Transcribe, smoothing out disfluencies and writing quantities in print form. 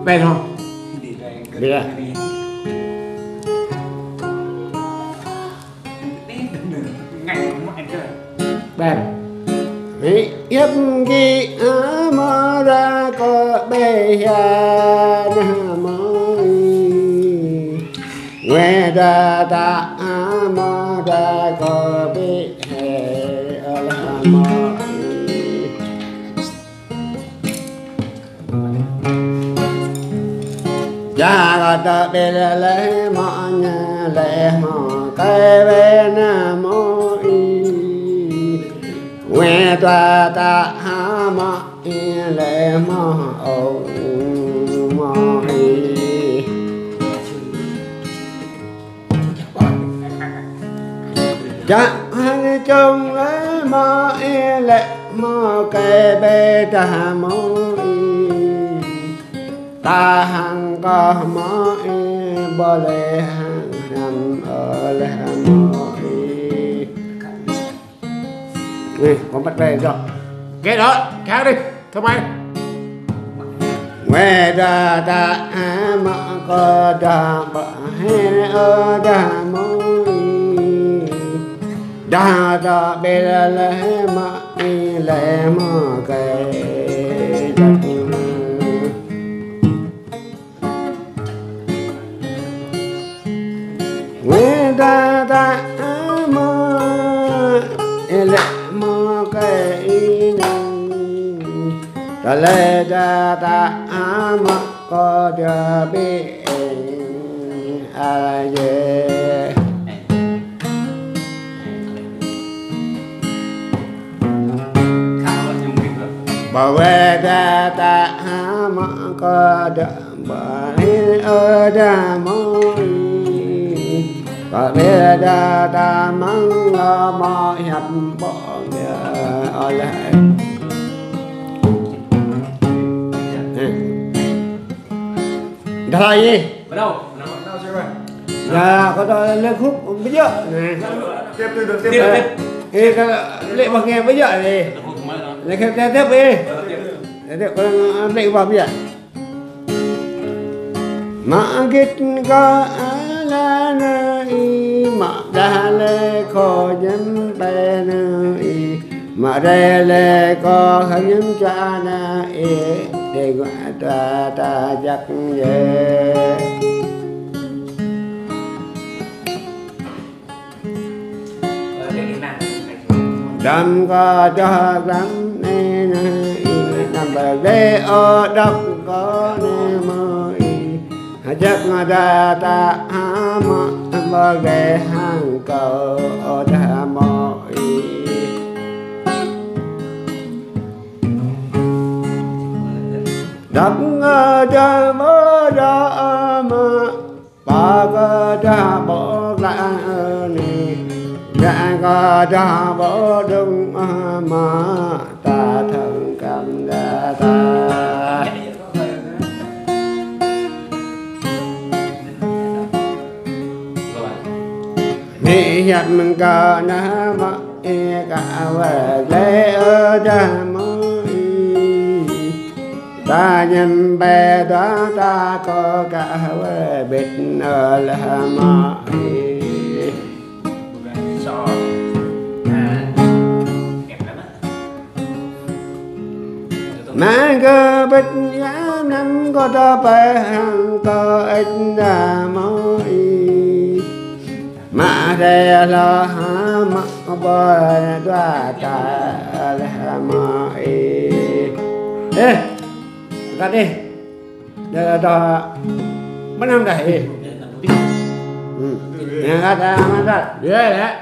เป็นkhông đi ra bên mi yếm ki ama ra có bê ya na môi nghe ra ta ama ra có bê he la môi ya ga ta bê le ma nya le ma cái bê na môi nghe ta ta ha ma le ma o ma cha hai chung le ma le ma cái bê ta ma ta hằng có ma bờ lê hằng nằm ở lê ma nè con bắt về rồi cái đó kéo đi thôi mày nghe ra ta mà có ra bờ hè ở ra môi ra ra bê lê mà lê mà cái nghe ra ta mà lê mà cái ta lê ra ta mà có ra bê a ye bảo vệ ra ta mà có ra bê ở ra môi và bây giờ ta mong mò nhập bỏ ở lại đó là gì? Ở đâu? Đâu chơi vậy? Dạ, có đó lên khúc bây giờ này. Tiếp được tiếp. Ê, lệ bằng nghe bây giờ này. Lấy tiếp đi. Để con lệ vào bây giờ. Mà kết có la nơi mà đa lệ khó nhân bè nơi mà đây lệ có khăn nhân cha na để gọi ta chắc về đâm có cho lắm nên nằm bờ đê ở đắp có nên mời chắc ra ta mà bờ đê hàng cầu ở ta mỏi đắp cho bố ra mà bà có ra bố lại nè đã có ra bố đúng mà ta thân cầm ra ta mi nhật mình có na mà cả về lễ ở ra mới ta nhân bè đó ta có cả về bít ở là mà mà cơ bít giá năm có ta bè hàng có ít là mới mà đây là ha mà bờ đoa ta là mới ê ra đi để đó bắt năm đây ra mà ra đấy